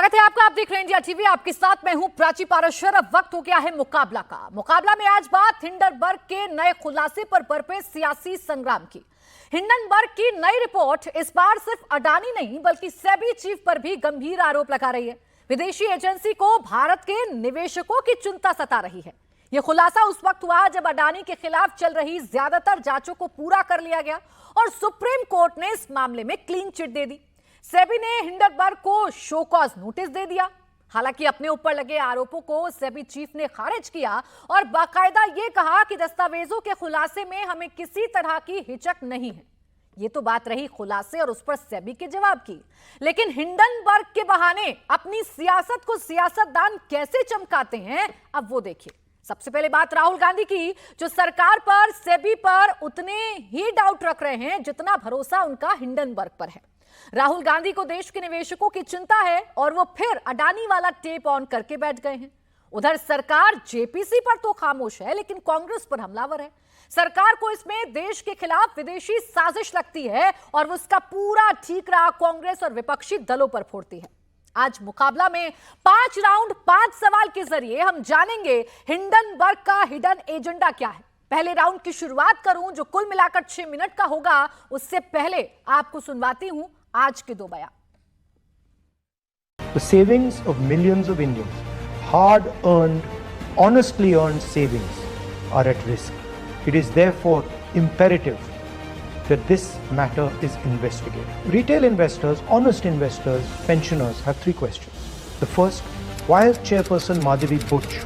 स्वागत है आपका। आप देख रहे हैं इंडिया टीवी। आपके साथ मैं हूं प्राची पाराशर। अब वक्त हो गया है मुकाबला का। मुकाबला में आज बात हिंडनबर्ग के नए खुलासे पर बरपे सियासी संग्राम की। हिंडनबर्ग की नई रिपोर्ट इस बार सिर्फ अडानी नहीं बल्कि सेबी चीफ पर भी गंभीर आरोप लगा रही है। विदेशी एजेंसी को भारत के निवेशकों की चिंता सता रही है। यह खुलासा उस वक्त हुआ जब अडानी के खिलाफ चल रही ज्यादातर जांचों को पूरा कर लिया गया और सुप्रीम कोर्ट ने इस मामले में क्लीन चिट दे दी। सेबी ने हिंडनबर्ग को शो कॉज नोटिस दे दिया। हालांकि अपने ऊपर लगे आरोपों को सेबी चीफ ने खारिज किया और बाकायदा यह कहा कि दस्तावेजों के खुलासे में हमें किसी तरह की हिचक नहीं है। ये तो बात रही खुलासे और उस पर सेबी के जवाब की, लेकिन हिंडनबर्ग के बहाने अपनी सियासत को सियासतदान कैसे चमकाते हैं, अब वो देखिए। सबसे पहले बात राहुल गांधी की, जो सरकार पर सेबी पर उतने ही डाउट रख रहे हैं जितना भरोसा उनका हिंडनबर्ग पर है। राहुल गांधी को देश के निवेशकों की चिंता है और वो फिर अडानी वाला टेप ऑन करके बैठ गए हैं। उधर सरकार जेपीसी पर तो खामोश है लेकिन कांग्रेस पर हमलावर है। सरकार को इसमें देश के खिलाफ विदेशी साजिश लगती है और उसका पूरा ठीकरा कांग्रेस और विपक्षी दलों पर फोड़ती है। आज मुकाबला में 5 राउंड 5 सवाल के जरिए हम जानेंगे हिंडनबर्ग का हिडन एजेंडा क्या है। पहले राउंड की शुरुआत करूं जो कुल मिलाकर 6 मिनट का होगा, उससे पहले आपको सुनवाती हूं आज के 2 बयान। The savings of millions of Indians, hard earned, honestly earned savings, are at risk. It is therefore imperative that this matter is investigated. Retail investors, honest investors, pensioners have 3 questions. The first, why has Chairperson Madhavi Butch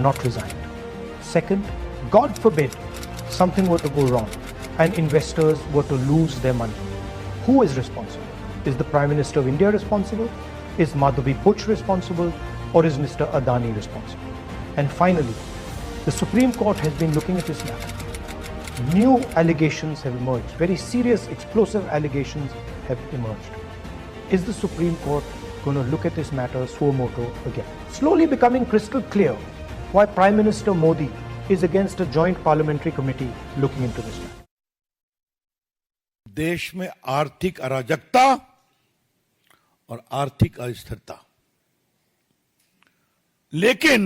not resigned? Second, God forbid something were to go wrong and investors were to lose their money. Who is responsible? Is the Prime Minister of India responsible? Is Madhavi Butch responsible? Or is Mr. Adani responsible? And finally, the Supreme Court has been looking at this matter. New allegations have emerged. Very serious, explosive allegations have emerged. Is the Supreme Court going to look at this matter suo motu again? Slowly becoming crystal clear why Prime Minister Modi is against a joint parliamentary committee looking into this matter. देश में आर्थिक अराजकता और आर्थिक अस्थिरता, लेकिन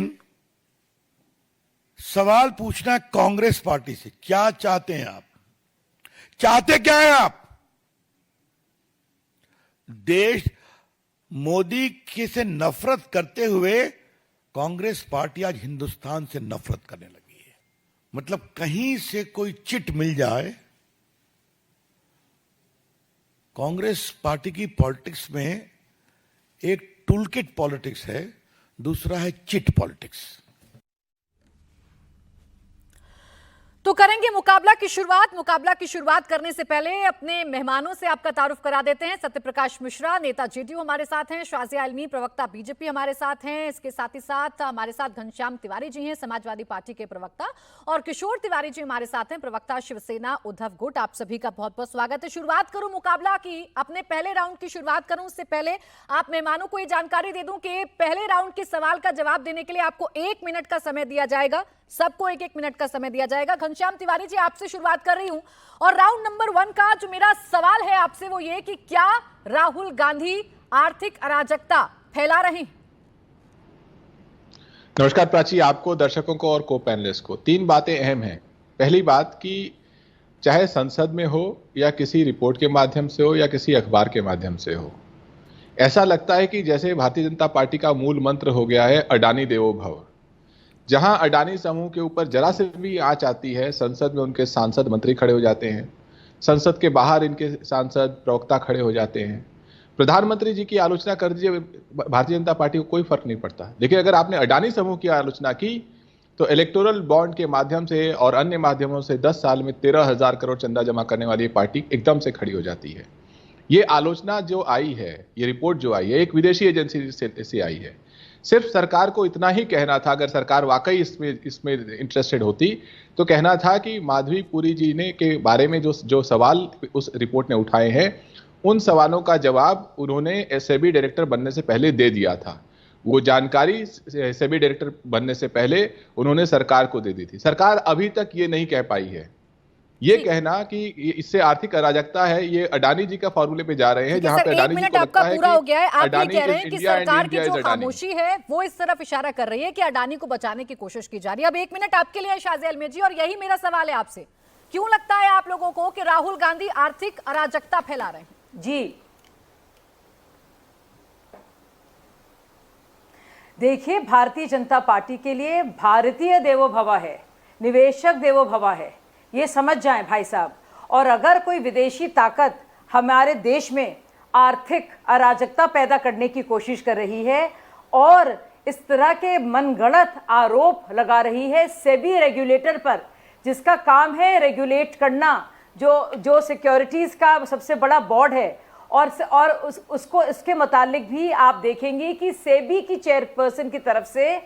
सवाल पूछना है कांग्रेस पार्टी से, क्या चाहते हैं आप? चाहते क्या हैं आप? देश मोदी की से नफरत करते हुए कांग्रेस पार्टी आज हिंदुस्तान से नफरत करने लगी है। मतलब कहीं से कोई चिट मिल जाए। कांग्रेस पार्टी की पॉलिटिक्स में एक टूलकिट पॉलिटिक्स है, दूसरा है चिट पॉलिटिक्स। तो करेंगे मुकाबला की शुरुआत। मुकाबला की शुरुआत करने से पहले अपने मेहमानों से आपका तारुफ करा देते हैं। सत्यप्रकाश मिश्रा, नेता जेडीयू हमारे साथ हैं। शाजिया आलमी, प्रवक्ता बीजेपी हमारे साथ हैं। इसके साथ ही साथ हमारे साथ घनश्याम तिवारी जी हैं, समाजवादी पार्टी के प्रवक्ता, और किशोर तिवारी जी हमारे साथ हैं, प्रवक्ता शिवसेना उद्धव गुट। आप सभी का बहुत बहुत स्वागत है। शुरुआत करूं मुकाबला की, अपने पहले राउंड की शुरुआत करूं उससे पहले आप मेहमानों को ये जानकारी दे दूं कि पहले राउंड के सवाल का जवाब देने के लिए आपको 1 मिनट का समय दिया जाएगा। सबको 1-1 मिनट का समय दिया जाएगा। घनश्याम तिवारी जी, आपसे शुरुआत कर रही हूं और राउंड नंबर 1 का जो मेरा सवाल है आपसे वो ये कि क्या राहुल गांधी आर्थिक अराजकता फैला रहे हैं? नमस्कार प्राची, आपको, दर्शकों को और को पैनलिस्ट को। 3 बातें अहम हैं। पहली बात कि चाहे संसद में हो या किसी रिपोर्ट के माध्यम से हो या किसी अखबार के माध्यम से हो, ऐसा लगता है कि जैसे भारतीय जनता पार्टी का मूल मंत्र हो गया है अडानी देवो भव। जहां अडानी समूह के ऊपर जरा से भी आंच आती है, संसद में उनके सांसद मंत्री खड़े हो जाते हैं, संसद के बाहर इनके सांसद प्रवक्ता खड़े हो जाते हैं। प्रधानमंत्री जी की आलोचना कर दीजिए, भारतीय जनता पार्टी को कोई फर्क नहीं पड़ता। लेकिन अगर आपने अडानी समूह की आलोचना की तो इलेक्टोरल बॉन्ड के माध्यम से और अन्य माध्यमों से 10 साल में 13,000 करोड़ चंदा जमा करने वाली पार्टी एकदम से खड़ी हो जाती है। ये आलोचना जो आई है, ये रिपोर्ट जो आई है, एक विदेशी एजेंसी से आई है। सिर्फ सरकार को इतना ही कहना था, अगर सरकार वाकई इसमें इंटरेस्टेड होती तो कहना था कि माधवी पुरी जी ने के बारे में जो सवाल उस रिपोर्ट ने उठाए हैं, उन सवालों का जवाब उन्होंने सेबी डायरेक्टर बनने से पहले दे दिया था। वो जानकारी सेबी डायरेक्टर बनने से पहले उन्होंने सरकार को दे दी थी। सरकार अभी तक ये नहीं कह पाई है ये कहना कि इससे आर्थिक अराजकता है, ये अडानी जी का फॉर्मूले पे जा रहे हैं, जहां पे अडानी जी को लगता है पूरा हो गया है। आप ये अडानी कह रहे इज हैं कि इंडिया एंड सरकार की इंडिया जो इज अडानी। खामोशी है वो इस तरफ इशारा कर रही है कि अडानी को बचाने की कोशिश की जा रही है। अब 1 मिनट आपके लिए है शाज़िया अल्मेर जी, और यही मेरा सवाल है आपसे, क्यों लगता है आप लोगों को कि राहुल गांधी आर्थिक अराजकता फैला रहे हैं? जी देखिए, भारतीय जनता पार्टी के लिए भारतीय देवो भव है, निवेशक देवो भव है, ये समझ जाएं भाई साहब। और अगर कोई विदेशी ताकत हमारे देश में आर्थिक अराजकता पैदा करने की कोशिश कर रही है और इस तरह के मनगढ़ंत आरोप लगा रही है सेबी रेगुलेटर पर, जिसका काम है रेगुलेट करना, जो सिक्योरिटीज का सबसे बड़ा बोर्ड है, और उसको इसके मुतालिक भी आप देखेंगे कि सेबी की चेयरपर्सन की तरफ से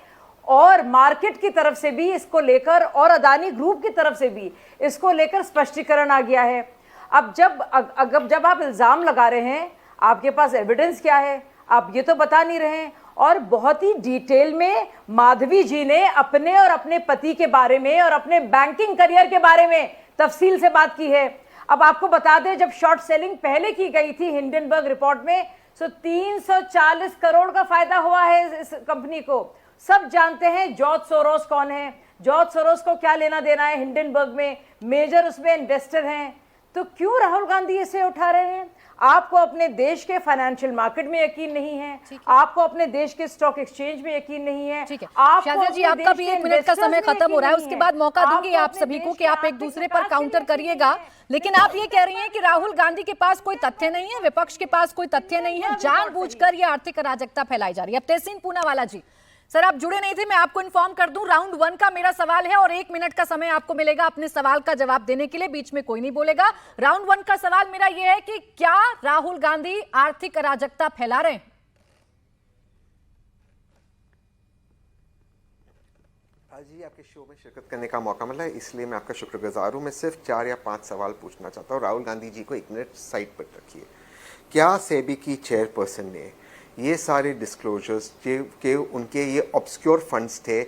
और मार्केट की तरफ से भी इसको लेकर, और अदानी ग्रुप की तरफ से भी इसको लेकर स्पष्टीकरण आ गया है। अब जब आप इल्ज़ाम लगा रहे हैं, आपके पास एविडेंस क्या है? आप ये तो बता नहीं रहे हैं। और बहुत ही डिटेल में माधवी जी ने अपने और अपने पति के बारे में और अपने बैंकिंग करियर के बारे में तफसील से बात की है। अब आपको बता दें, जब शॉर्ट सेलिंग पहले की गई थी हिंडनबर्ग रिपोर्ट में, तो 340 करोड़ का फायदा हुआ है इस कंपनी को। सब जानते हैं जॉर्ज सोरोस कौन है, जॉर्ज सोरोस को क्या लेना देना है हिंडनबर्ग में, मेजर उसमें इन्वेस्टर हैं। तो क्यों राहुल गांधी इसे उठा रहे हैं? आपको अपने देश के फाइनेंशियल मार्केट में यकीन नहीं है, आपको अपने देश के स्टॉक एक्सचेंज में यकीन नहीं है। ठीक है शाज़िया जी, आपका भी 1 मिनट का समय खत्म हो रहा है, उसके बाद मौका दूंगी आप सभी को कि आप एक दूसरे पर काउंटर करिएगा। लेकिन आप ये कह रही हैं कि राहुल गांधी के पास कोई तथ्य नहीं है, विपक्ष के पास कोई तथ्य नहीं है, जानबूझकर ये आर्थिक अराजकता फैलाई जा रही है। अब तहसीन पूनावाला जी, सर आप जुड़े नहीं थे, मैं आपको इन्फॉर्म कर दूं, राउंड 1 का मेरा सवाल है और 1 मिनट का समय आपको मिलेगा अपने सवाल का जवाब देने के लिए, बीच में कोई नहीं बोलेगा। राउंड 1 का सवाल मेरा यह है कि क्या राहुल गांधी आर्थिक अराजकता फैला रहे हैं? आज ही आपके शो में शिरकत करने का मौका मिला है, इसलिए मैं आपका शुक्रगुजार हूं। मैं सिर्फ 4 या 5 सवाल पूछना चाहता हूं। राहुल गांधी जी को 1 मिनट साइड पर रखिए। क्या सेबी की चेयरपर्सन ने ये सारे डिस्क्लोजर्स के उनके ये ऑब्सक्योर फंड्स थे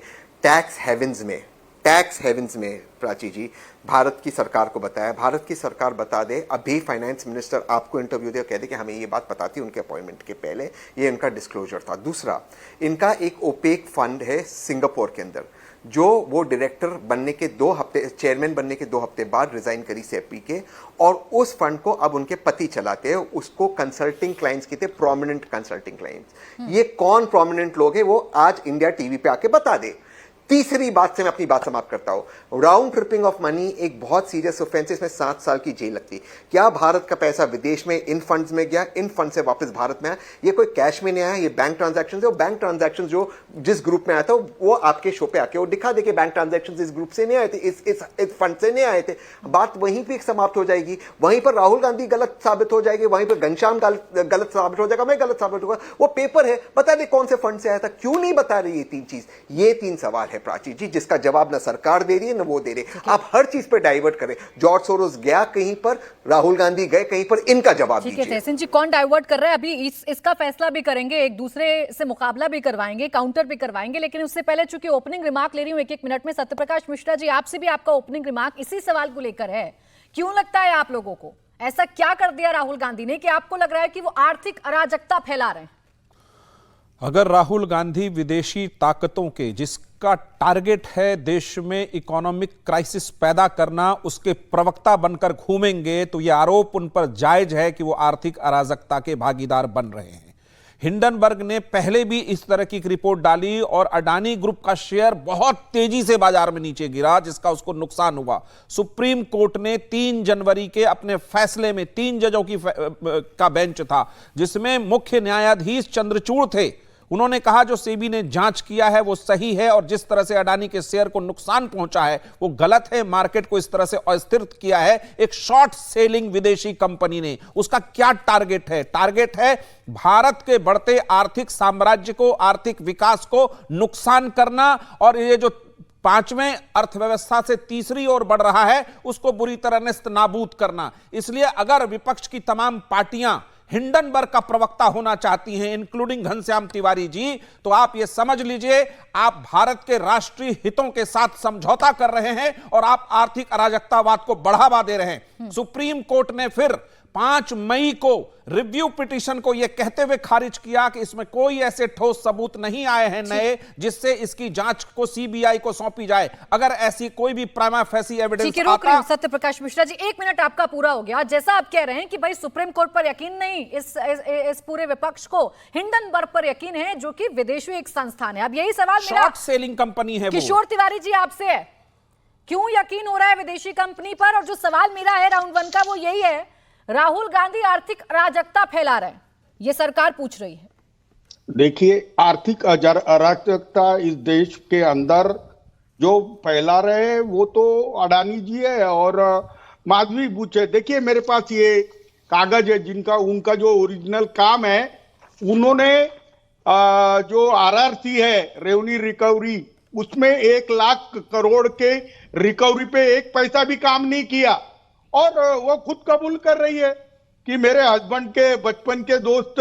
टैक्स हेवंस में प्राची जी, भारत की सरकार को बताया? भारत की सरकार बता दे, अभी फाइनेंस मिनिस्टर आपको इंटरव्यू दे और कह दे कि हमें ये बात पता थी उनके अपॉइंटमेंट के पहले, ये इनका डिस्क्लोजर था। दूसरा, इनका एक ओपेक फंड है सिंगापुर के अंदर, जो वो डायरेक्टर बनने के 2 हफ्ते, चेयरमैन बनने के 2 हफ्ते बाद रिजाइन करी सेबी के, और उस फंड को अब उनके पति चलाते हैं। उसको कंसल्टिंग क्लाइंट्स की थे, प्रोमिनेंट कंसल्टिंग क्लाइंट्स। ये कौन प्रोमिनेंट लोग हैं वो आज इंडिया टीवी पे आके बता दे। तीसरी बात से मैं अपनी बात समाप्त करता हूं। राउंड ट्रिपिंग ऑफ मनी एक बहुत सीरियस ऑफेंस है, इसमें 7 साल की जेल लगती। क्या भारत का पैसा विदेश में इन फंड्स में गया, इन फंड से वापस भारत में आया? ये कोई कैश में नहीं आया, ये बैंक ट्रांजैक्शन है। बैंक ट्रांजैक्शन जो जिस ग्रुप में आया था वो आपके शो पे आके वो दिखा दे कि बैंक ट्रांजैक्शन इस ग्रुप से नहीं आए थे, इस फंड से नहीं आए थे। बात वहीं पर समाप्त हो जाएगी, वहीं पर राहुल गांधी गलत साबित हो जाएगी, वहीं पर घनश्याम गलत साबित हो जाएगा, मैं गलत साबित होगा। वो पेपर है, बता दे कौन से फंड से आया था, क्यों नहीं बता रही ये 3 चीज? ये 3 सवाल है प्राची जी, जिसका जवाब ना सरकार दे रही है ना वो दे रहे। आप हर चीज पे डाइवर्ट करें। जॉर्ज सोरोस गया कहीं पर, राहुल गांधी गए कहीं पर, इनका जवाब दीजिए। ठीक है तहसीन जी, कौन डाइवर्ट कर रहा है अभी इसका फैसला भी करेंगे, एक दूसरे से मुकाबला भी करवाएंगे, काउंटर भी करवाएंगे। लेकिन उससे पहले चूंकि ओपनिंग रिमार्क ले रही हूं 1-1 मिनट में, सत्यप्रकाश मिश्रा जी आपसे भी आपका ओपनिंग रिमार्क इसी सवाल को लेकर है। क्यों लगता है आप लोगों को, ऐसा क्या कर दिया राहुल गांधी ने कि आपको लग रहा है कि वो आर्थिक अराजकता फैला रहे हैं? अगर राहुल गांधी विदेशी ताकतों के, जिसका टारगेट है देश में इकोनॉमिक क्राइसिस पैदा करना, उसके प्रवक्ता बनकर घूमेंगे, तो यह आरोप उन पर जायज है कि वो आर्थिक अराजकता के भागीदार बन रहे हैं। हिंडनबर्ग ने पहले भी इस तरह की एक रिपोर्ट डाली और अडानी ग्रुप का शेयर बहुत तेजी से बाजार में नीचे गिरा, जिसका उसको नुकसान हुआ। सुप्रीम कोर्ट ने 3 जनवरी के अपने फैसले में 3 जजों का बेंच था, जिसमें मुख्य न्यायाधीश चंद्रचूड़ थे। उन्होंने कहा जो सेबी ने जांच किया है वो सही है और जिस तरह से अडानी के शेयर को नुकसान पहुंचा है वो गलत है। मार्केट को इस तरह से अस्थिर किया है एक शॉर्ट सेलिंग विदेशी कंपनी ने। उसका क्या टारगेट है? टारगेट है भारत के बढ़ते आर्थिक साम्राज्य को, आर्थिक विकास को नुकसान करना, और ये जो 5वें अर्थव्यवस्था से तीसरी ओर बढ़ रहा है उसको बुरी तरह नेस्त नाबूद करना। इसलिए अगर विपक्ष की तमाम पार्टियां हिंडनबर्ग का प्रवक्ता होना चाहती हैं, इंक्लूडिंग घनश्याम तिवारी जी, तो आप यह समझ लीजिए आप भारत के राष्ट्रीय हितों के साथ समझौता कर रहे हैं और आप आर्थिक अराजकतावाद को बढ़ावा दे रहे हैं। सुप्रीम कोर्ट ने फिर 5 मई को रिव्यू पिटीशन को यह कहते हुए खारिज किया कि इसमें कोई ऐसे ठोस सबूत नहीं आए हैं नए जिससे इसकी जांच को सीबीआई को सौंपी जाए। अगर ऐसी कोई भी प्राइमा फेसी एविडेंस आता। सत्य प्रकाश मिश्रा जी, 1 मिनट आपका पूरा हो गया। जैसा आप कह रहे हैं कि भाई सुप्रीम कोर्ट पर यकीन नहीं, इस पूरे विपक्ष को हिंडनबर्ग पर यकीन है जो कि विदेशी एक संस्थान है। अब यही सवाल मेरा शॉर्ट सेलिंग कंपनी है किशोर तिवारी जी आपसे है, क्यों यकीन हो रहा है विदेशी कंपनी पर? और जो सवाल मेरा है राउंड 1 का वो यही है, राहुल गांधी आर्थिक अराजकता फैला रहे हैं, ये सरकार पूछ रही है। देखिए, आर्थिक अराजकता इस देश के अंदर जो फैला रहे हैं वो तो अडानी जी है और माधवी बुच है। देखिए, मेरे पास ये कागज है जिनका उनका जो ओरिजिनल काम है, उन्होंने जो आरआरसी है रेवेन्यू रिकवरी, उसमें 1 लाख करोड़ के रिकवरी पे 1 पैसा भी काम नहीं किया। और वो खुद कबूल कर रही है कि मेरे हस्बैंड के बचपन के दोस्त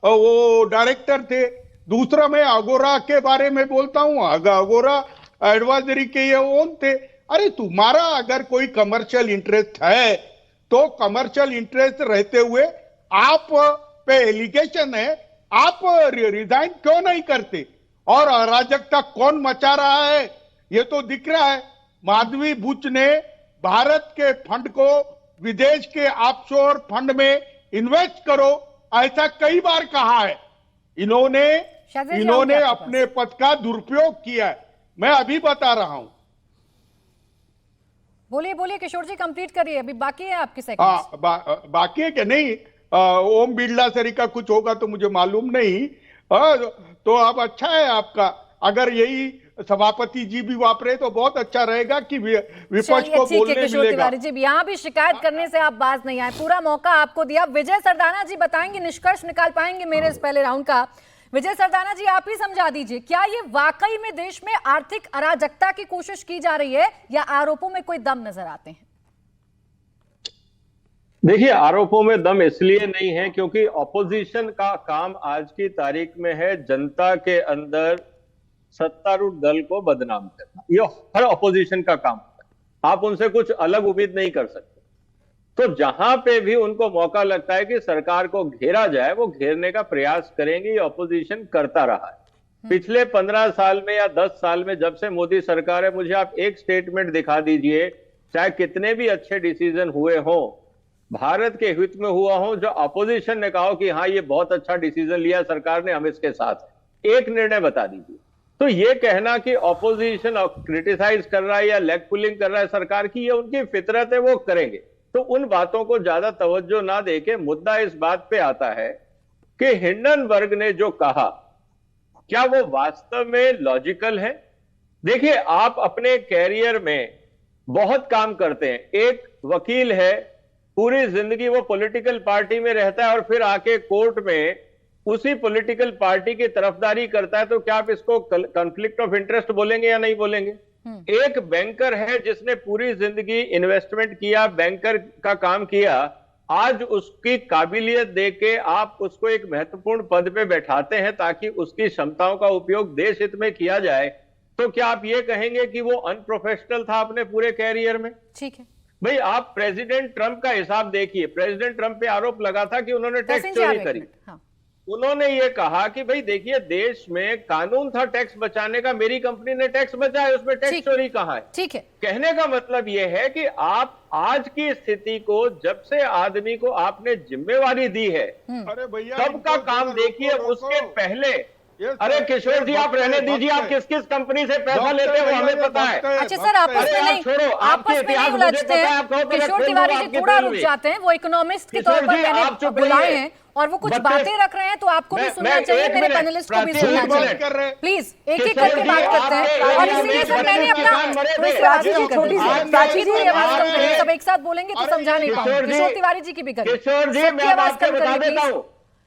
वो डायरेक्टर थे। दूसरा, मैं अगोरा के बारे में बोलता हूं, अगोरा एडवाइजरी के ये ओन थे। अरे तुम्हारा अगर कोई कमर्शियल इंटरेस्ट है तो कमर्शियल इंटरेस्ट रहते हुए आप पे एलिगेशन है, आप रिजाइन क्यों नहीं करते? और अराजकता कौन मचा रहा है ये तो दिख रहा है। माधवी बुच ने भारत के फंड को विदेश के ऑफशोर फंड में इन्वेस्ट करो ऐसा कई बार कहा है। इन्होंने अपने पद का दुरुपयोग किया है। मैं अभी बता रहा हूं। बोलिए बोलिए किशोर जी, कंप्लीट करिए, अभी बाकी है आपकी सेकंड। हाँ, बाकी है कि नहीं? ओम बिरला सरी का कुछ होगा तो मुझे मालूम नहीं। तो अब अच्छा है आपका, अगर यही सभापति जी भी वापरे तो बहुत अच्छा रहेगा कि विपक्ष को बोलने मिलेगा। तिवारी जी, यहाँ भी शिकायत करने से आप बाज नहीं आए, पूरा मौका आपको दिया। विजय सरदाना जी बताएंगे, निष्कर्ष निकाल पाएंगे मेरे इस पहले राउंड का। विजय सरदाना जी, आप ही समझा दीजिए, क्या ये वाकई में देश में आर्थिक अराजकता की कोशिश की जा रही है या आरोपों में कोई दम नजर आते हैं? देखिए, आरोपों में दम इसलिए नहीं है क्योंकि ऑपोजिशन का काम आज की तारीख में है जनता के अंदर सत्तारूढ़ दल को बदनाम करना। ये हर ऑपोजिशन का काम है, आप उनसे कुछ अलग उम्मीद नहीं कर सकते। तो जहां पे भी उनको मौका लगता है कि सरकार को घेरा जाए, वो घेरने का प्रयास करेंगे। ये ऑपोजिशन करता रहा है पिछले 15 साल में या 10 साल में, जब से मोदी सरकार है। मुझे आप एक स्टेटमेंट दिखा दीजिए, चाहे कितने भी अच्छे डिसीजन हुए हों, भारत के हित में हुआ हो, जो ऑपोजिशन ने कहा कि हाँ ये बहुत अच्छा डिसीजन लिया सरकार ने, हम इसके साथ हैं। एक निर्णय बता दीजिए। तो ये कहना कि ऑपोजिशन क्रिटिसाइज कर रहा है या लेग पुलिंग कर रहा है सरकार की, ये उनकी फितरत है, वो करेंगे। तो उन बातों को ज्यादा तवज्जो ना देके मुद्दा इस बात पे आता है कि हिंडनबर्ग ने जो कहा, क्या वो वास्तव में लॉजिकल है? देखिए, आप अपने कैरियर में बहुत काम करते हैं। एक वकील है, पूरी जिंदगी वो पॉलिटिकल पार्टी में रहता है और फिर आके कोर्ट में उसी पॉलिटिकल पार्टी की तरफदारी करता है, तो क्या आप इसको कॉन्फ्लिक्ट ऑफ इंटरेस्ट बोलेंगे या नहीं बोलेंगे? एक बैंकर है जिसने पूरी जिंदगी इन्वेस्टमेंट किया, बैंकर का काम किया, आज उसकी काबिलियत देके आप उसको एक महत्वपूर्ण पद पे बैठाते हैं ताकि उसकी क्षमताओं का उपयोग देश हित में किया जाए, तो क्या आप ये कहेंगे कि वो अनप्रोफेशनल था अपने पूरे कैरियर में? ठीक है भाई, आप प्रेसिडेंट ट्रंप का हिसाब देखिए। प्रेसिडेंट ट्रंप पे आरोप लगा था कि उन्होंने टैक्स चोरी करी। हाँ। उन्होंने ये कहा कि भाई देखिए, देश में कानून था टैक्स बचाने का, मेरी कंपनी ने टैक्स बचाया, उसमें टैक्स चोरी कहाँ है? ठीक है। कहने का मतलब यह है कि आप आज की स्थिति को, जब से आदमी को आपने जिम्मेवारी दी है, अरे भैया, सबका काम देखिए। उसके पहले अरे किशोर जी, आप रहने दीजिए, आप किस किस कंपनी से पैसा लेते हो हमें पता है। अच्छा सर, आपस में नहीं, आपस में नहीं उलझते हैं। किशोर तिवारी जी थोड़ा रुक जाते हैं, वो इकोनॉमिस्ट के तौर पर मैंने बुलाए हैं और वो कुछ बातें रख रहे हैं, तो आपको भी सुनना चाहिए, मेरे पैनलिस्ट को भी सुनना चाहिए। प्लीज एक एक करके बात करते हैं। और इसीलिए सर मैंने अपना सब एक साथ बोलेंगे तो समझा नहीं पाऊंगा। किशोर तिवारी जी की भी करें, सबकी आवाज कम करिए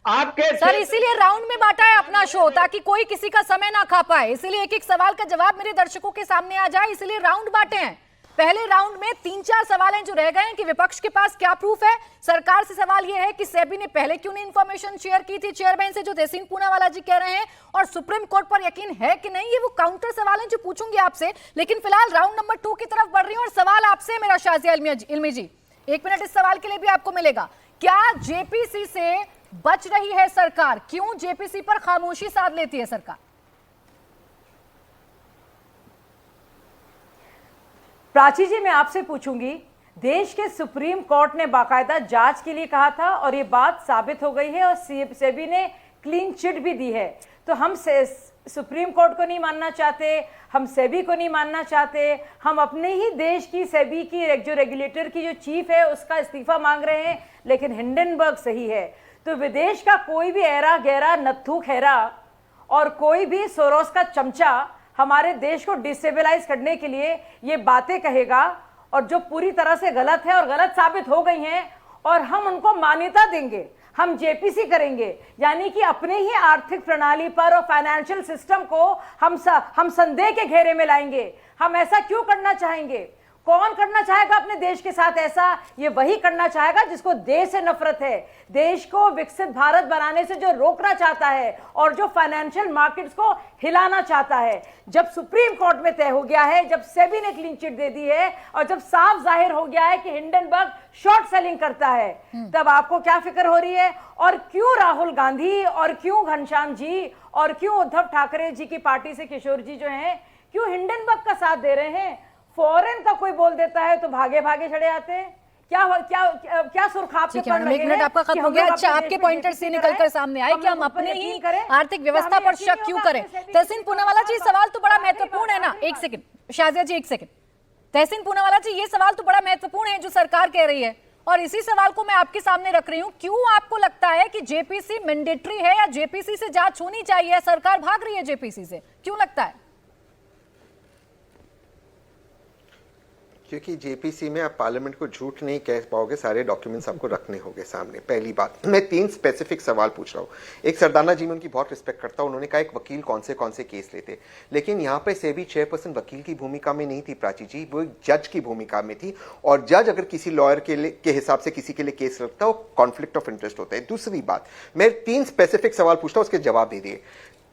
आपके सर। इसीलिए राउंड में बांटा है अपना शो, ताकि कोई किसी का समय ना खा पाए। इसीलिए एक एक सवाल का जवाब मेरे दर्शकों के सामने आ जाए, इसलिए राउंड बांटे हैं। पहले राउंड में 3-4 सवाल हैं जो रह गए हैं कि विपक्ष के पास क्या प्रूफ है। सरकार से सवाल यह है कि सेबी ने पहले क्यों नहीं इंफॉर्मेशन शेयर की थी चेयरमैन से, जो तहसीन पूनावाला जी कह रहे हैं, और सुप्रीम कोर्ट पर यकीन है कि नहीं, ये वो काउंटर सवाल हैं जो पूछूंगी आपसे। लेकिन फिलहाल राउंड नंबर 2 की तरफ बढ़ रही हूं और सवाल आपसे मेरा शाजिया इल्मी जी, 1 मिनट इस सवाल के लिए भी आपको मिलेगा। क्या जेपीसी से बच रही है सरकार? क्यों जेपीसी पर खामोशी साध लेती है सरकार? प्राची जी, मैं आपसे पूछूंगी, देश के सुप्रीम कोर्ट ने बाकायदा जांच के लिए कहा था और ये बात साबित हो गई है और सेबी ने क्लीन चिट भी दी है, तो हम सुप्रीम कोर्ट को नहीं मानना चाहते, हम सेबी को नहीं मानना चाहते, हम अपने ही देश की सेबी की जो रेगुलेटर की जो चीफ है उसका इस्तीफा मांग रहे हैं, लेकिन हिंडनबर्ग सही है। तो विदेश का कोई भी ऐरा गहरा नत्थू खैरा और कोई भी सोरोस का चमचा हमारे देश को डिस्टेबलाइज करने के लिए ये बातें कहेगा, और जो पूरी तरह से गलत है और गलत साबित हो गई हैं, और हम उनको मान्यता देंगे, हम जेपीसी करेंगे, यानी कि अपने ही आर्थिक प्रणाली पर और फाइनेंशियल सिस्टम को हम संदेह के घेरे में लाएंगे। हम ऐसा क्यों करना चाहेंगे? कौन करना चाहेगा अपने देश के साथ ऐसा? ये वही करना चाहेगा जिसको देश से नफरत है, देश को विकसित भारत बनाने से जो रोकना चाहता है और जो फाइनेंशियल मार्केट्स को हिलाना चाहता है। जब सुप्रीम कोर्ट में तय हो गया है, जब सेबी ने क्लीन चिट दे दी है और जब साफ जाहिर हो गया है कि हिंडनबर्ग शॉर्ट सेलिंग करता है, तब आपको क्या फिक्र हो रही है? और क्यों राहुल गांधी और क्यों घनश्याम जी और क्यों उद्धव ठाकरे जी की पार्टी से किशोर जी जो हैं, क्यों हिंडनबर्ग का साथ दे रहे हैं? फॉरेन का कोई बोल देता है तो भागे भागे चढ़े आते हैं। क्या क्या क्या, क्या सुर्खाप पे पड़ रहे हैं? 1 मिनट आपका खत्म हो गया। अच्छा, आपके पॉइंटर से निकलकर सामने आए कि हम अपने ही आर्थिक व्यवस्था पर शक क्यों करें। तहसीन पूनावाला जी, सवाल तो बड़ा महत्वपूर्ण है ना। 1 सेकंड शाजिया जी, 1 सेकंड। तहसीन पूनावाला जी, ये सवाल तो बड़ा महत्वपूर्ण है जो सरकार कह रही है, और इसी सवाल को मैं आपके सामने रख रही हूं। क्यों आपको लगता है कि जेपीसी मैंडेटरी है या जेपीसी से जांच होनी चाहिए? सरकार भाग रही है जेपीसी से, क्यों लगता है? क्योंकि जेपीसी में आप पार्लियामेंट को झूठ नहीं कह पाओगे, सारे डॉक्यूमेंट्स आपको रखने होंगे सामने। पहली बात, मैं 3 स्पेसिफिक सवाल पूछ रहा हूँ। एक, सरदाना जी, मैं उनकी बहुत रिस्पेक्ट करता हूँ, उन्होंने कहा एक वकील कौन से केस लेते, लेकिन यहाँ पे सेबी चेयरपर्सन वकील की भूमिका में नहीं थी प्राची जी, वो एक जज की भूमिका में थी, और जज अगर किसी लॉयर के हिसाब से किसी के लिए केस रखता है, वो कॉन्फ्लिक्ट ऑफ इंटरेस्ट होता है। दूसरी बात, मैं 3 स्पेसिफिक सवाल पूछता हूँ, उसके जवाब दे दिए।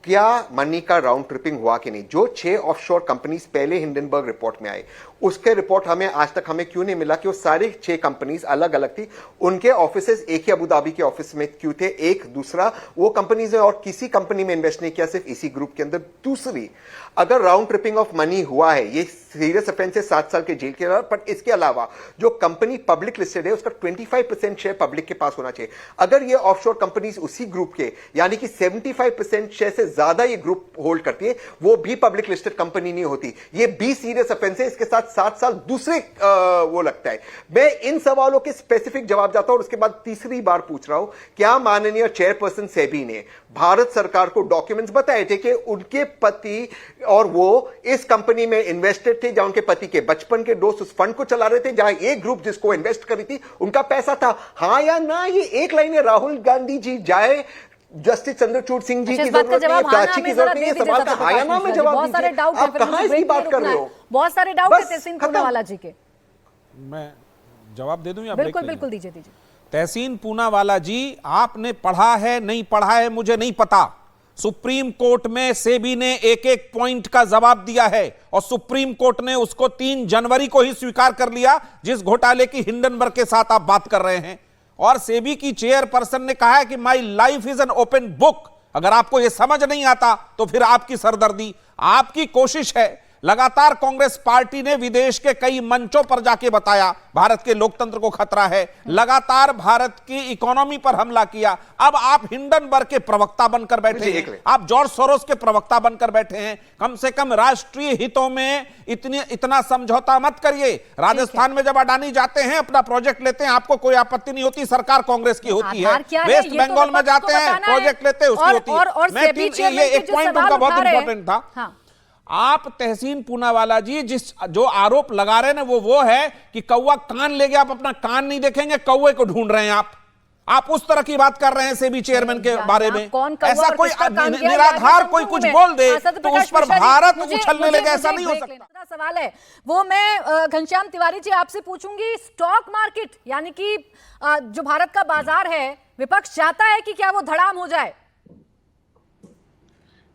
क्या मनी का राउंड ट्रिपिंग हुआ कि नहीं? जो 6 ऑफशोर कंपनीज पहले हिंडनबर्ग रिपोर्ट में आए, उसके रिपोर्ट आज तक हमें क्यों नहीं मिला कि वो सारी 6 कंपनीज अलग अलग थी? उनके ऑफिसेज एक ही अबू धाबी के ऑफिस में क्यों थे? एक, दूसरा, वो कंपनीज ने और किसी कंपनी में इन्वेस्ट नहीं किया, सिर्फ इसी ग्रुप के अंदर। दूसरी, अगर राउंड ट्रिपिंग ऑफ मनी हुआ है, ये सीरियस ऑफेंस है, 7 साल के जेल के अलावा, पर इसके अलावा जो कंपनी पब्लिक लिस्टेड है उसका 25% शेयर पब्लिक के पास होना चाहिए। अगर ये ऑफशोर कंपनीज उसी ग्रुप के, यानी कि 75% शेयर से ज्यादा ये ग्रुप होल्ड करती है, वो भी पब्लिक लिस्टेड कंपनी नहीं होती। ये भी सीरियस ऑफेंस है, इसके साथ 7 साल दूसरे वो लगता है। मैं इन सवालों के स्पेसिफिक जवाब जाता हूं और उसके बाद तीसरी बार पूछ रहा हूं, क्या माननीय चेयरपर्सन सेबी ने भारत सरकार को डॉक्यूमेंट्स बताए थे कि उनके पति और वो इस कंपनी में इन्वेस्टेड थे, जहां उनके पति के बचपन के दोस्त उस फंड को चला रहे थे, जहां एक ग्रुप जिसको इन्वेस्ट करी थी उनका पैसा था? हां या ना? ये एक लाइन है। राहुल गांधी जी जाए, जस्टिस चंद्रचूड़ सिंह जी की जरूरत नहीं है, प्राची की जरूरत नहीं है, सवाल का हाँ या ना में जवाब दीजिए। आप कहां इसकी बात कर रहे हो? बहुत सारे डाउट है तहसीन पूनावाला जी के। मैं जवाब दे दूं या बिल्कुल बिल्कुल दीजिए दीजिए। तहसीन पूनावाला जी, आपने पढ़ा है नहीं पढ़ा है मुझे नहीं पता, सुप्रीम कोर्ट में सेबी ने एक एक पॉइंट का जवाब दिया है और सुप्रीम कोर्ट ने उसको 3 जनवरी को ही स्वीकार कर लिया, जिस घोटाले की हिंडनबर्ग के साथ आप बात कर रहे हैं। और सेबी की चेयरपर्सन ने कहा है कि my life is an open book. अगर आपको यह समझ नहीं आता तो फिर आपकी सरदर्दी, आपकी कोशिश है। लगातार कांग्रेस पार्टी ने विदेश के कई मंचों पर जाके बताया भारत के लोकतंत्र को खतरा है, लगातार भारत की इकोनॉमी पर हमला किया। अब आप हिंडनबर्ग के प्रवक्ता बनकर बैठे हैं, आप जॉर्ज सोरोस के प्रवक्ता बनकर बैठे हैं। कम से कम राष्ट्रीय हितों में इतना समझौता मत करिए। राजस्थान में जब अडानी जाते हैं, अपना प्रोजेक्ट लेते हैं, आपको कोई आपत्ति नहीं होती, सरकार कांग्रेस की होती है। वेस्ट बंगाल में जाते हैं, प्रोजेक्ट लेते हैं, उसकी होती है। ये एक पॉइंट उनका बहुत इंपॉर्टेंट था। आप तहसीन पूनावाला जी जो आरोप लगा रहे हैं ना, वो है कि कौवा कान ले गया, आप अपना कान नहीं देखेंगे, कौवे को ढूंढ रहे हैं। आप उस तरह की बात कर रहे हैं सेबी चेयरमैन के बारे में। कौन कौआ ऐसा और कोई किसका काम किया, निराधार कोई कुछ बोल दे सत्य तो प्रकाश उस पर मिश्रा जी, भारत मुझे- उछलने मुझे- लगे, ऐसा मुझे नहीं हो एक सकता। दूसरा सवाल है वो मैं घनश्याम तिवारी जी आपसे पूछूंगी। स्टॉक मार्केट यानी कि जो भारत का बाजार है, विपक्ष चाहता है कि क्या वो धड़ाम हो जाए?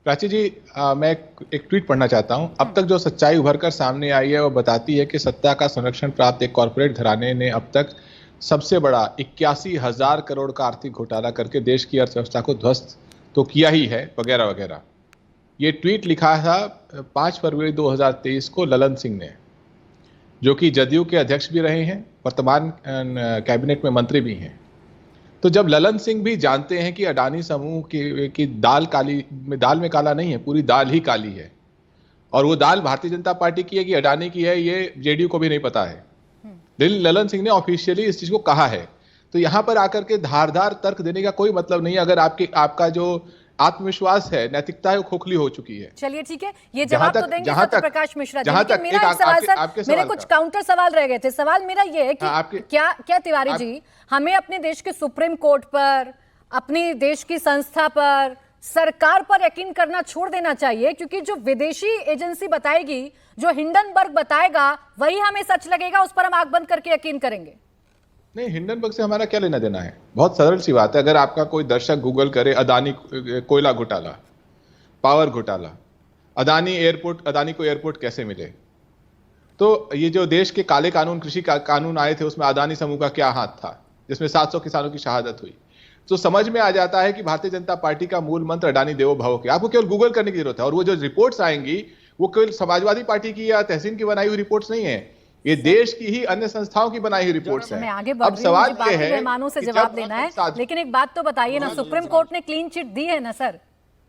प्राची जी, मैं एक ट्वीट पढ़ना चाहता हूं। अब तक जो सच्चाई उभर कर सामने आई है वो बताती है कि सत्ता का संरक्षण प्राप्त एक कॉरपोरेट घराने ने अब तक सबसे बड़ा 81,000 करोड़ का आर्थिक घोटाला करके देश की अर्थव्यवस्था को ध्वस्त तो किया ही है, वगैरह वगैरह। ये ट्वीट लिखा था 5 फरवरी 2023 को ललन सिंह ने, जो कि जदयू के अध्यक्ष भी रहे हैं, वर्तमान कैबिनेट में मंत्री भी हैं। तो जब ललन सिंह भी जानते हैं कि अडानी समूह की दाल में काला नहीं है, पूरी दाल ही काली है, और वो दाल भारतीय जनता पार्टी की है कि अडानी की है, ये जेडीयू को भी नहीं पता है। ललन सिंह ने ऑफिशियली इस चीज को कहा है। तो यहां पर आकर के धारदार तर्क देने का कोई मतलब नहीं, अगर आपका जो आत्मविश्वास है, नैतिकता है, वो खोखली हो चुकी है। चलिए ठीक है, ये जवाब तो देंगे सत्य प्रकाश मिश्रा जी। जहां लेकिन तक मेरा एक सवाल सर, मेरे कुछ का काउंटर सवाल रह गए थे। सवाल मेरा ये है कि क्या तिवारी जी, हमें अपने देश के सुप्रीम कोर्ट पर, अपनी देश की संस्था पर, सरकार पर यकीन करना छोड़ देना चाहिए? क्योंकि जो विदेशी एजेंसी बताएगी, जो हिंडनबर्ग बताएगा, वही हमें सच लगेगा, उस पर हम आंख बंद करके यकीन करेंगे। नहीं, हिंडनबर्ग से हमारा क्या लेना देना है? बहुत सरल सी बात है। अगर आपका कोई दर्शक गूगल करे अदानी कोयला घोटाला, पावर घोटाला, अदानी को एयरपोर्ट कैसे मिले, तो ये जो देश के काले कानून, कृषि कानून आए थे, उसमें अदानी समूह का क्या हाथ था, जिसमें 700 किसानों की शहादत हुई। तो समझ में आ जाता है कि भारतीय जनता पार्टी का मूल मंत्र अडानी देवो भव के। आपको केवल गूगल करने की जरूरत है, और वो जो रिपोर्ट्स आएंगी वो केवल समाजवादी पार्टी की या तहसीन की बनाई हुई रिपोर्ट्स नहीं है, ये देश की ही अन्य संस्थाओं की बनाई हुई रिपोर्ट्स हैं। अब सवाल ये है, मेहमानों से जवाब देना है, लेकिन एक बात तो बताइए ना, सुप्रीम कोर्ट ने क्लीन चिट दी है ना सर?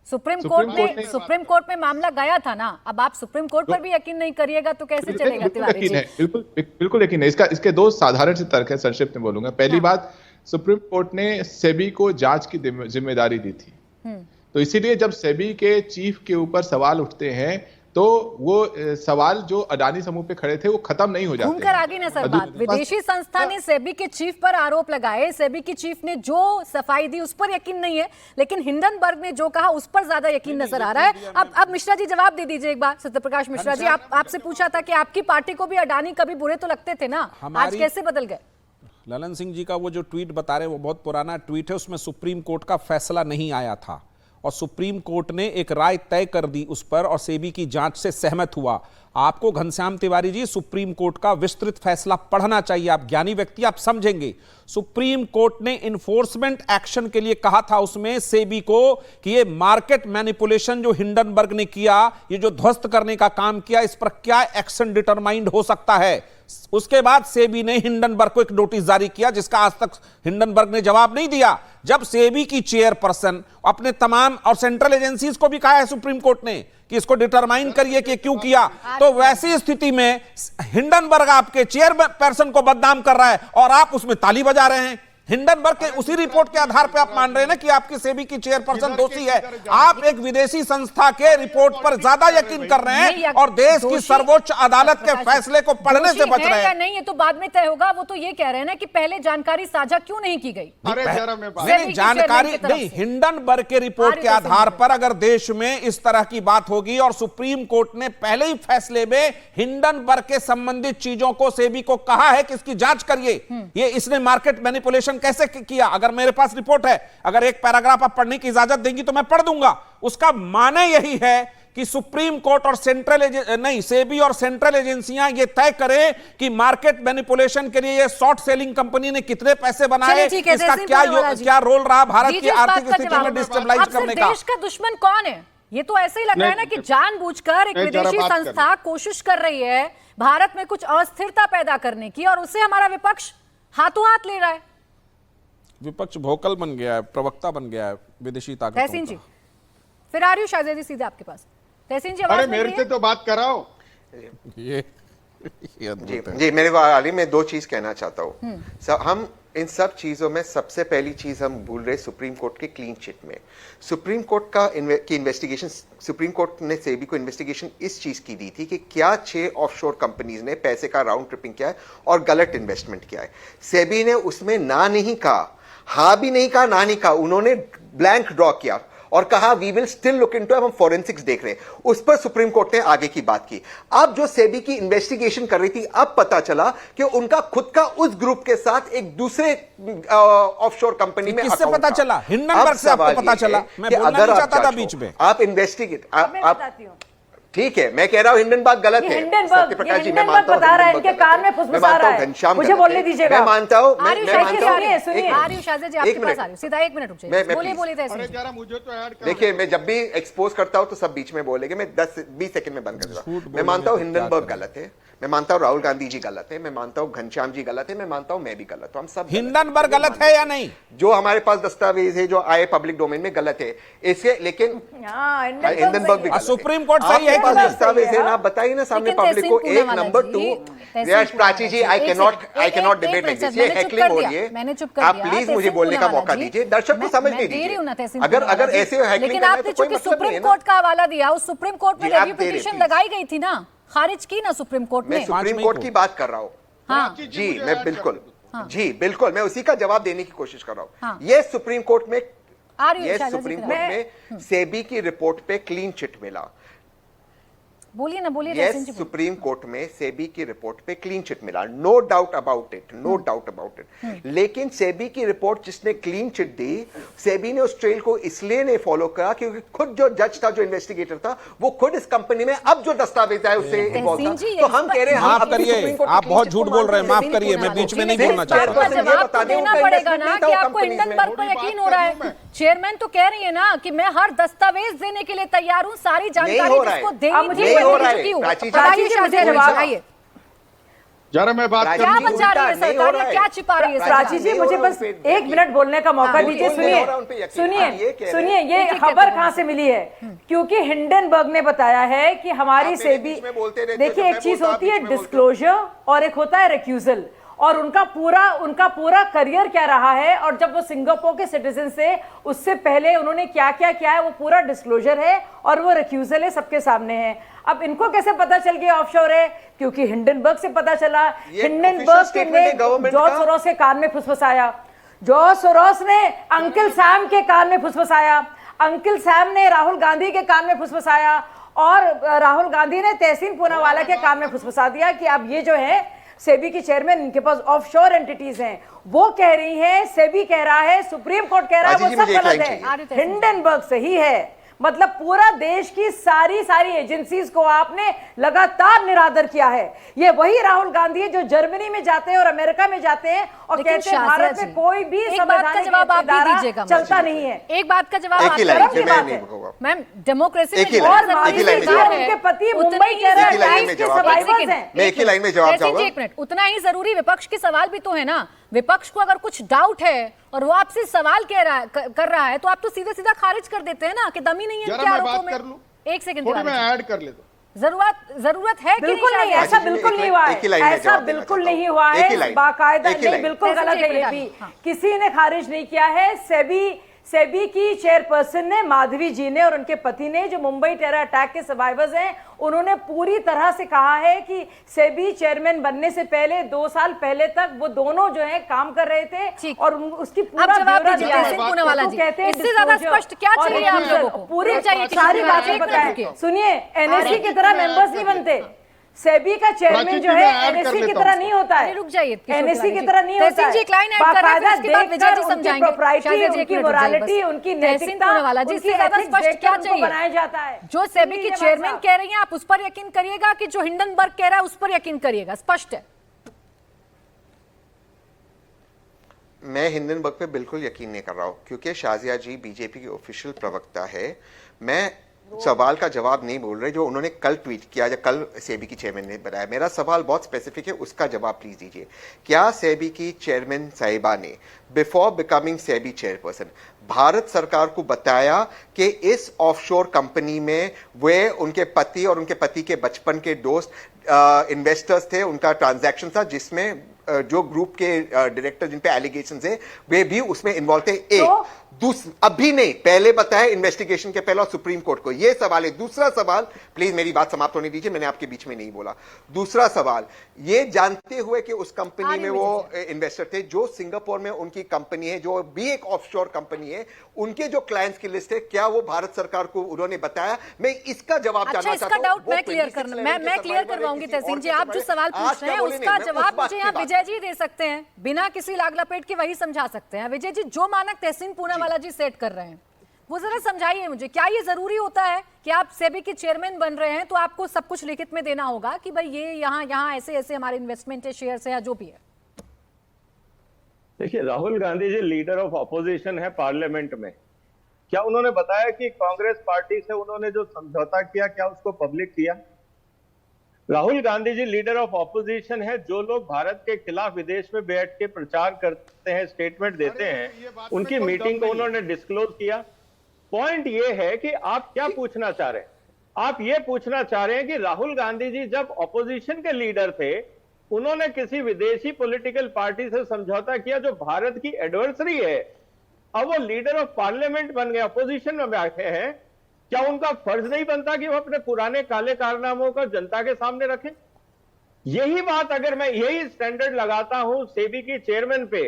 सुप्रीम कोर्ट में मामला गया था ना। अब आप सुप्रीम कोर्ट पर भी यकीन नहीं करिएगा तो कैसे चलेगा तिवारी जी? बिल्कुल यकीन है। इसके दो साधारण से तर्क है, संक्षिप्त में बोलूंगा। पहली बात, सुप्रीम कोर्ट ने सेबी को जांच की जिम्मेदारी दी थी, तो इसीलिए जब सेबी के चीफ के ऊपर सवाल उठते हैं तो वो सवाल जो अडानी समूह पे खड़े थे वो खत्म नहीं हो जाते। घूमकर आगे ना सर बात, विदेशी संस्था ने सेबी के चीफ पर आरोप लगाए, सेबी के चीफ ने जो सफाई दी उस पर यकीन नहीं है, लेकिन हिंडनबर्ग ने जो कहा उस पर ज्यादा यकीन नजर आ रहा है। अब मिश्रा जी जवाब दे दीजिए एक बार। सत्य प्रकाश मिश्रा जी, आपसे पूछा था कि आपकी पार्टी को भी अडानी कभी बुरे तो लगते थे ना, आज कैसे बदल गए? ललन सिंह जी का वो जो ट्वीट बता रहे हैं वो बहुत पुराना ट्वीट है, उसमें सुप्रीम कोर्ट का फैसला नहीं आया था और सुप्रीम कोर्ट ने एक राय तय कर दी उस पर और सेबी की जांच से सहमत हुआ। आपको घनश्याम तिवारी जी सुप्रीम कोर्ट का विस्तृत फैसला पढ़ना चाहिए, आप ज्ञानी व्यक्ति, आप समझेंगे। सुप्रीम कोर्ट ने इन्फोर्समेंट एक्शन के लिए कहा था उसमें सेबी को कि ये मार्केट मैनिपुलेशन जो हिंडनबर्ग ने किया, ये जो ध्वस्त करने का काम किया, इस पर क्या एक्शन डिटरमाइंड हो सकता है। उसके बाद सेबी ने हिंडनबर्ग को एक नोटिस जारी किया जिसका आज तक हिंडनबर्ग ने जवाब नहीं दिया। जब सेबी की चेयरपर्सन अपने तमाम और सेंट्रल एजेंसीज को भी कहा है सुप्रीम कोर्ट ने कि इसको डिटरमाइन करिए कि क्यों किया, तो वैसी स्थिति में हिंडनबर्ग आपके चेयरपर्सन को बदनाम कर रहा है और आप उसमें ताली बजा रहे हैं। हिंडनबर्ग के उसी रिपोर्ट के आधार पर आप मान रहे हैं ना कि आपकी सेबी की चेयरपर्सन दोषी है। आप एक विदेशी संस्था के रिपोर्ट पर ज्यादा यकीन कर रहे हैं और देश की सर्वोच्च अदालत के फैसले को पढ़ने से बच रहे हैं। नहीं, ये तो बाद में तय होगा। वो तो ये कह रहे हैं ना कि पहले जानकारी साझा क्यों नहीं की गई? नहीं, जानकारी नहीं, हिंडनबर्ग के रिपोर्ट के आधार पर अगर देश में इस तरह की बात होगी और सुप्रीम कोर्ट ने पहले ही फैसले में हिंडनबर्ग के संबंधित चीजों को सेबी को कहा है कि इसकी जांच करिए, ये इसने मार्केट मैनिपुलेशन कैसे किया। अगर मेरे पास रिपोर्ट है, अगर एक पैराग्राफ आप पढ़ने की इजाजत देंगी तो मैं पढ़ दूंगा। उसका माने यही है कि सुप्रीम कोर्ट और सेबी और सेंट्रल एजेंसियां ये तय करें कि मार्केट मैनिपुलेशन के लिए ये शॉर्ट सेलिंग कंपनी ने कितने पैसे बनाए, इसका क्या रोल रहा भारत की आर्थिक स्थिति में डिस्टेबलाइज करने का। देश का दुश्मन कौन है? ये तो ऐसे ही लग रहा है ना कि जानबूझकर एक विदेशी संस्था कोशिश कर रही है भारत में कुछ अस्थिरता पैदा करने की और उससे हमारा विपक्ष हाथों हाथ ले रहा है। विपक्ष भोकल बन गया है, प्रवक्ता बन गया है विदेशी ताकतों का। तहसीन जी, फिर आ रही हूं शायद सीधे आपके पास। तहसीन जी, अरे मेरे से तो बात कराओ। जी मेरे वाली में दो चीज कहना चाहता हूँ। हम इन सब चीजों में सबसे पहली चीज हम भूल रहे सुप्रीम कोर्ट के क्लीन चिट में। सुप्रीम कोर्ट का इन्वेस्टिगेशन, सुप्रीम कोर्ट ने सेबी को इन्वेस्टिगेशन इस चीज की दी थी कि क्या 6 ऑफशोर कंपनीज ने पैसे का राउंड ट्रिपिंग किया है और गलत इन्वेस्टमेंट किया है। सेबी ने उसमें ना नहीं कहा, हाँ भी नहीं कहा, ना नहीं कहा, उन्होंने ब्लैंक ड्रॉ किया और कहा we will still look into, हम फॉरेंसिक्स देख रहे हैं। उस पर सुप्रीम कोर्ट ने आगे की बात की। अब जो सेबी की इन्वेस्टिगेशन कर रही थी, अब पता चला कि उनका खुद का उस ग्रुप के साथ एक दूसरे ऑफशोर कंपनी में किससे अकाउंट पता था। चला? हिंडनबर्ग से आपको पता चला? मैं बोलना नहीं चाहता था बीच में। आप इन्वेस्टिगेट, मैं बताती हूँ। ठीक है, मैं कह रहा हूं हिंडनबर्ग गलत है। सत्यप्रकाश जी, मैं मानता हूं बता रहा है, इनके कान में फुसफुसा रहा है। घनश्याम मुझे गलत बोलने है। दीजिएगा। मैं मानता हूं, आ रही हूँ मैं शायद मानता हूं। सुनिए, सुनिए, आ रही हूँ शायद जी, आपके एक पास मिनट। आ रही हूँ। सीधा 1 मिनट रुक मैं जाइए, बोलिए please। बोलिए तहसीन अरे जी। जरा मुझे तो ऐड कर। देखिए, मैं जब भी एक्सपोज करता हूं तो सब बीच में बोलेंगे, मैं 10-20 सेकंड में बंद कर दूंगा। मैं मानता हूं हिंडनबर्ग गलत है, मैं मानता हूं राहुल गांधी जी गलत है, मैं मानता हूं घनश्याम जी गलत है, मैं मानता हूं मैं भी गलत हूं, हम सब गलत हैं। हिंडनबर्ग गलत है या नहीं? जो हमारे पास दस्तावेज है, जो आए पब्लिक डोमेन में, गलत है इसके, लेकिन हाँ, हिंडनबर्ग भी गलत है। सुप्रीम कोर्ट सही है आपके कि पास नहीं? दस्तावेज है ना, बताइए ना सामने लेकिन पब्लिक को। तहसीन एक Poonawalla number ji, 2, Tehseen Yash Prachi ji, I cannot debate like this. ये हेकलिंग हो रही है, मैंने चुप कर आप दिया। प्लीज मुझे तहसीन बोलने का पूनावाला मौका जी, दीजिए, दर्शक को समझ मैं नहीं दे रही हूँ ना दीजिए। तहसीन अगर पूनावाला जी। ऐसे हैकलिंग लेकिन करना है आपने तो कोई चूंकि मतलब नहीं सुप्रीम है ना। कोर्ट का हवाला दिया, उस सुप्रीम कोर्ट में जी, आप रिव्यू दे रहे पिटीशन प्लीज। लगाई गई थी ना, खारिज की ना सुप्रीम कोर्ट मैं ने। सुप्रीम कोर्ट की बात कर रहा हूँ। हाँ जी, मैं बिल्कुल, जी बिल्कुल, मैं उसी का जवाब देने की कोशिश कर रहा हूँ। हाँ। ये सुप्रीम कोर्ट में, आ रही हूँ ये शायद सुप्रीम जी, कोर्ट में सेबी की रिपोर्ट पे क्लीन चिट मिला। बोलिए ना, बोलिए यस, तहसीन जी, बोलिए। सुप्रीम कोर्ट में सेबी की रिपोर्ट पे क्लीन चिट मिला, no doubt about it, no doubt about it. लेकिन सेबी की रिपोर्ट जिसने क्लीन चिट दी, सेबी ने उस ट्रेल को इसलिए नहीं फॉलो करा क्योंकि खुद जो जज था, जो इन्वेस्टिगेटर था, वो खुद इस कंपनी में अब जो दस्तावेज है उससे इन्वॉल्व तहसीन जी, था। तो हम कह रहे हैं, हम माफ अपनी करिए, सुप्रीम कोर्ट की आप clean बहुत chit झूठ को बोल रहे हैं, मानते माफ करिए, मैं बीच में नहीं बोलना इसका चाहता। चेयरपर्सन ये जवाब बता तो दें, देना उनका पड़ेगा ना investment कि नहीं था आपको कंपनीज में। हिंडनबर्ग पर यकीन हो रहा है। चेयरमैन तो कह रही है ना कि मैं हर दस्तावेज देने के लिए तैयार हूँ, सारी जानकारी हो रहा है। जिसको अब देनी मुझे थी नहीं वो हो दे रहा है। चुकी हूँ। प्राची जी, बताइए शाजिया जी, जवाब- बताइए जरा मैं बात प्राची कर क्या जी, बचा रही है उल्टा नहीं हो सरकार, रहा ये है। क्या छिपा रही है प्राची जी, नहीं मुझे हो रहा बस उन पे 1 यकीन। मिनट बोलने का मौका हाँ, दीजिए। बोलिए, हो रहा उन पे सुनिए यकीन। सुनिए हाँ, ये कह रहे सुनिए, हैं। ये एक-एक खबर करके कहाँ से मिली है? क्योंकि हिंडनबर्ग ने बताया है कि हमारी आप मेरे सेबी, बीच में बोलते रहते हैं, देखिए जब एक मैं चीज बोलता हूं, होती है आप बीच में बोलते डिस्क्लोजर और एक होता है रिक्यूजल, और उनका पूरा करियर क्या रहा है, और जब वो सिंगापुर के सिटीजन से उससे पहले उन्होंने क्या क्या किया है, वो पूरा डिस्क्लोजर है और वो रिक्यूजल है, सबके सामने है। अब इनको कैसे पता चल गया ऑफशोर है? क्योंकि हिंडनबर्ग से पता चला। ये हिंडनबर्ग official statement है ने government जॉर्ज का। सोरोस के कान में फुसफुसाया, जॉर्ज सोरोस ने अंकल सैम के कान में फुसफुसाया, अंकल सैम ने राहुल गांधी के कान में फुसफुसाया, और राहुल गांधी ने तहसीन पूनावाला के कान में फुसफुसा दिया कि अब ये जो है सेबी की चेयरमैन, इनके पास ऑफशोर एंटिटीज हैं। वो कह रही हैं, सेबी कह रहा है, सुप्रीम कोर्ट कह रहा है, राजीव वो जी, सब मुझे एक गलत लाइन है। चाहिए। हिंडनबर्ग सही है। मतलब पूरा देश की सारी एजेंसीज को आपने लगातार निरादर किया है। ये वही राहुल गांधी है जो जर्मनी में जाते हैं और अमेरिका में जाते हैं और लेकिन कहते हैं शाजिया भारत जी, में कोई भी एक बात का संवैधानिक जवाब आप भी इदारा दीजिएगा चलता मुझे। नहीं है। एक बात का जवाब एक आप ही लाइन शर्म से की मैं बात नहीं है। कहूंगा। मैम, डेमोक्रेसी एक ही में लाइन, बहुत एक ही लाइन में जरूरी जवाब। उनके पति उतनी मुंबई ही कह रहे हैं, एक ही लाइन में इसके जवाब। survivors हैं। मैं एक ही लाइन में जवाब तहसीन जी, चाहूंगा। 1 मिनट, उतना ही जरूरी विपक्ष के सवाल भी तो है ना। विपक्ष को अगर कुछ डाउट है और वो आपसे सवाल कर रहा है तो आप तो सीधे सीधा खारिज कर देते हैं ना कि दमी नहीं है जरा इनके मैं आरोपों बात में। कर लूं? 1 सेकंड थोड़ी मैं ऐड कर लेता हूं। जरूरत है कि बिल्कुल नहीं, शाजिया? ऐसा जी, बिल्कुल एक नहीं हुआ एक ही लाइन है, में ऐसा जवाब देना बिल्कुल चाहता नहीं हूं। हुआ एक ही है, लाइन, बाकायदा एक ही नहीं, लाइन। बिल्कुल तहसीन गलत जी, है एक ये मिनट, भी। हाँ। किसी ने खारिज नहीं किया है। सेबी की चेयरपर्सन ने, माधवी जी ने और उनके पति ने, जो मुंबई टेरर अटैक के सर्वाइवर्स हैं, उन्होंने पूरी तरह से कहा है कि सेबी चेयरमैन बनने से पहले 2 साल पहले तक वो दोनों जो है काम कर रहे थे ठीक। और उसकी अब पूरा जवाब ब्यौरा दीजिए दिया है। तहसीन पूनावाला तो जी। कहते हैं इससे ज्यादा disclosure स्पष्ट क्या और चाहिए आप refusal। लोगों को? पूरी रुक जाइए, सारी एक बातें मिनट बताएं। रुकिए। सुनिए, एनएससी की तरह मेंबर्स नहीं बनते। सेबी का चेयरमैन प्राची जो जी, है मैं ऐड कर एनएससी की लेता तरह हूं। नहीं होता है। अरे रुक जाइए, किशोर एनएससी तिवारी की जी। तरह नहीं होता तहसीन है। जी एक लाइन ऐड कर रहे हैं, फिर उसके बाद विजय जी उनकी समझाएंगे। propriety, शाजिया जी, एक उनकी मिनट रुक जाइए morality, बस। उनकी तहसीन नैतिकता, पूनावाला जी, उनकी इससे ज्यादा ethics स्पष्ट देखकर क्या उनको चाहिए? बनाया जाता है। जो सेबी की सुनिए चेयरमैन भाई कह रही हैं, आप उस पर यकीन करिएगा कि जो हिंडनबर्ग कह रहा है उस पर यकीन करिएगा? स्पष्ट है। मैं हिंडनबर्ग पे बिल्कुल यकीन नहीं कर रहा हूँ क्योंकि शाजिया जी बीजेपी की ऑफिशियल प्रवक्ता है। मैं सवाल का जवाब नहीं बोल रहे जो उन्होंने कल ट्वीट किया या कल सेबी की चेयरमैन ने बताया। मेरा सवाल बहुत स्पेसिफिक है, उसका जवाब प्लीज दीजिए। क्या सेबी की चेयरमैन साहिबा ने before becoming SEBI chairperson Bharat सरकार को बताया कि इस ऑफशोर कंपनी में वे, उनके पति और उनके पति के बचपन के दोस्त इन्वेस्टर्स थे, उनका ट्रांजैक्शन था जिसमें जो ग्रुप के डायरेक्टर जिन पे एलिगेशंस है वे भी उसमें इन्वॉल्व थे? एक। अभी नहीं, पहले बताया इन्वेस्टिगेशन के पहले सुप्रीम कोर्ट को। यह सवाल है। दूसरा सवाल, प्लीज मेरी बात समाप्त होने दीजिए, मैंने आपके बीच में नहीं बोला। दूसरा सवाल, ये जानते हुए कि उस कंपनी में वो इन्वेस्टर थे जो सिंगापुर में उनकी कंपनी है, जो भी एक ऑफशोर कंपनी है, उनके जो क्लाइंट्स की लिस्ट है, क्या वो भारत सरकार को उन्होंने बताया? मैं इसका जवाब जानना चाहता हूं। डाउट मैं क्लियर करवाऊंगी तहसीन जी। आप जो सवाल पूछ रहे हैं उसका जवाब मुझे यहाँ विजय जी दे सकते हैं, बिना किसी लाग लपेट के वही समझा सकते हैं। विजय जी, जो मानक तहसीन पूनावाला जी सेट कर रहे हैं वो जरा समझाइए मुझे, क्या ये जरूरी होता है कि आप सेबी के चेयरमैन बन रहे हैं तो आपको सब कुछ लिखित में देना होगा कि भाई ये यहाँ ऐसे ऐसे हमारे इन्वेस्टमेंट है, शेयर है या जो भी है? देखिए, Rahul Gandhi ji leader of opposition है पार्लियामेंट में। क्या उन्होंने बताया कि कांग्रेस पार्टी से उन्होंने जो समझौता किया, क्या उसको पब्लिक किया? Rahul Gandhi ji leader of opposition है। जो लोग भारत के खिलाफ विदेश में बैठ के प्रचार करते हैं, स्टेटमेंट देते हैं, उनकी मीटिंग को उन्होंने डिस्क्लोज किया। पॉइंट ये है कि आप क्या पूछना चाह रहे हैं? आप ये पूछना चाह रहे हैं कि राहुल गांधी जी जब ऑपोजिशन के लीडर थे, उन्होंने किसी विदेशी पॉलिटिकल पार्टी से समझौता किया जो भारत की एडवर्सरी है, अब वो लीडर ऑफ पार्लियामेंट बन गए, ऑपोजिशन में बैठे हैं, क्या उनका फर्ज नहीं बनता कि वो अपने पुराने काले कारनामों को जनता के सामने रखें? यही बात अगर मैं यही स्टैंडर्ड लगाता हूं सेबी की चेयरमैन पे,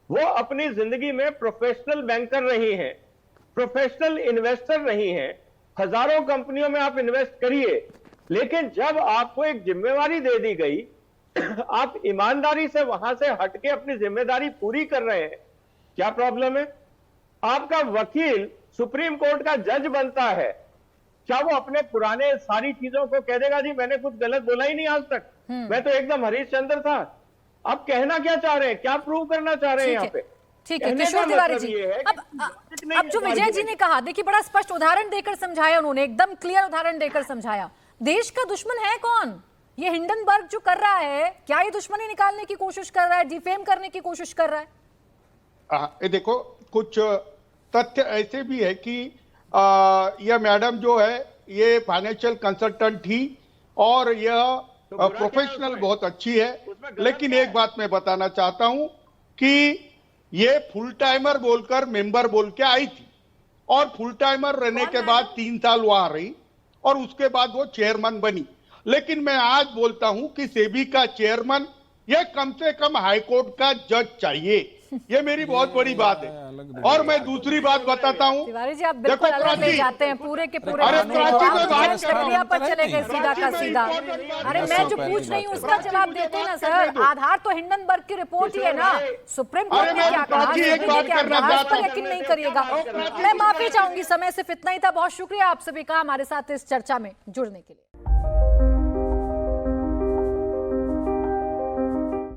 वो अपनी जिंदगी में प्रोफेशनल बैंकर रही हैं, प्रोफेशनल इन्वेस्टर रही हैं, हजारों कंपनियों में आप इन्वेस्ट करिए, लेकिन जब आपको एक जिम्मेवारी दे दी गई, आप ईमानदारी से वहां से हटके अपनी जिम्मेदारी पूरी कर रहे हैं, क्या प्रॉब्लम है? आपका वकील सुप्रीम कोर्ट का जज बनता है, क्या वो अपने पुराने सारी चीजों को कह देगा जी मैंने कुछ गलत बोला ही नहीं आज तक, मैं तो एकदम हरीश चंद्र था? आप कहना क्या चाह रहे हैं, क्या प्रूव करना चाह रहे हैं यहाँ पे? ठीक है किशोर तिवारी जी, अब जो विजय जी ने कहा, देखिए बड़ा स्पष्ट उदाहरण देकर समझाया उन्होंने, एकदम क्लियर उदाहरण देकर समझाया। देश का दुश्मन है कौन? ये हिंडनबर्ग जो कर रहा है, क्या ये दुश्मनी निकालने की कोशिश कर रहा है, डिफेम करने की कोशिश कर रहा है? देखो, कुछ तथ्य ऐसे भी है कि यह मैडम जो है ये फाइनेंशियल कंसल्टेंट थी और यह प्रोफेशनल बहुत अच्छी है, लेकिन एक बात मैं बताना चाहता हूं कि ये फुल टाइमर बोलकर मेंबर बोल के आई थी और फुल टाइमर रहने के बाद 3 साल वहां रही और उसके बाद वो चेयरमैन बनी। लेकिन मैं आज बोलता हूं कि सेबी का चेयरमैन यह कम से कम हाईकोर्ट का जज चाहिए, ये मेरी बहुत बड़ी बात है। और मैं दूसरी बात बताता हूँ, तिवारी जी आप बिल्कुल अलग ले जाते हैं पूरे के पूरे प्रक्रिया पर चले गए सीधा का सीधा। अरे मैं जो पूछ रही हूँ उसका जवाब देते ना सर, आधार तो हिंडनबर्ग की रिपोर्ट ही है ना, सुप्रीम कोर्ट ने क्या कहा, पर यकीन नहीं करिएगा। मैं माफी चाहूंगी, समय सिर्फ इतना ही था। बहुत शुक्रिया आप सभी का हमारे साथ इस चर्चा में जुड़ने के लिए।